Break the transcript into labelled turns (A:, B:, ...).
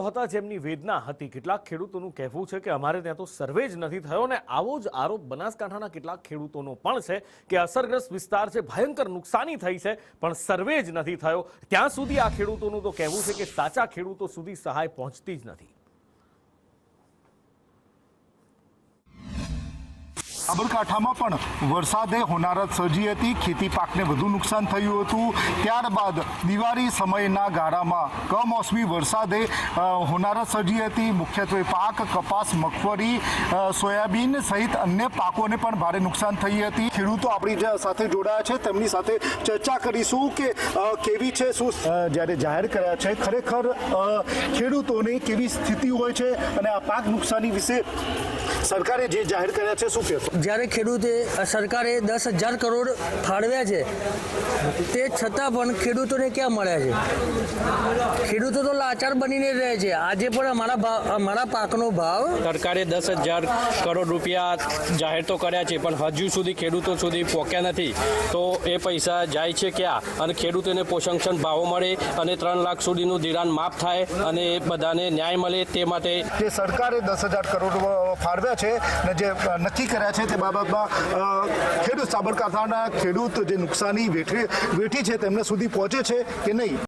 A: હતા જેમની વેદના હતી। કેટલાક ખેડૂતોનું કહેવું છે કે અમારે ત્યાં તો સર્વે જ નથી થયો અને આવો જ આરોપ બનાસકાંઠાના કેટલાક ખેડૂતોનો પણ છે કે અસરગ્રસ્ત વિસ્તાર છે, ભયંકર નુકસાની થઈ છે પણ સર્વે જ નથી થયો। ત્યાં સુધી આ ખેડૂતોનું તો કહેવું છે કે સાચા ખેડૂતો સુધી સહાય પહોંચતી જ નથી।
B: સાબરકાંઠામાં પણ વરસાદે હોનારત સર્જી હતી, ખેતી પાકને વધુ નુકસાન થયું હતું। ત્યારબાદ દિવાળી સમયના ગાળામાં કમોસમી વરસાદે હોનારત સર્જી હતી। મુખ્યત્વે પાક કપાસ, મગફળી, સોયાબીન સહિત અન્ય પાકોને પણ ભારે નુકસાન થઈ હતી। ખેડૂતો આપણી સાથે જોડાયા છે, તેમની સાથે ચર્ચા કરીશું કે કેવી છે, શું જ્યારે જાહેર કર્યા છે ખરેખર ખેડૂતોની કેવી સ્થિતિ હોય છે અને આ પાક નુકસાની વિશે સરકારે જે જાહેર કર્યા છે શું કહેશો?
C: જ્યારે ખેડૂતે સરકારે 10,000 કરોડ ફાળવ્યા છે તે છતાં પણ ખેડૂતોને ક્યાં મળ્યા છે? ખેડૂતો તો લાચાર બનીને રહે છે। આજે પણ અમારા પાકનો ભાવ
D: સરકારે 10,000 કરોડ રૂપિયા જાહેર તો કર્યા છે પણ હજુ સુધી ખેડૂતો સુધી પહોંચ્યા નથી। તો એ પૈસા જાય છે ક્યાં? અને ખેડૂતોને પોષણક્ષમ ભાવો મળે અને 3 લાખ સુધીનું ધિરાણ માફ થાય અને બધાને ન્યાય મળે તે માટે
B: જે સરકારે 10,000 કરોડ ફાળવ્યા છે અને જે નક્કી કર્યા છે તે બાબતમાં ખેડૂત સાબરકાંઠાના ખેડૂત જે નુકસાની વેઠી છે તેમને સુધી પહોંચે છે કે નહીં?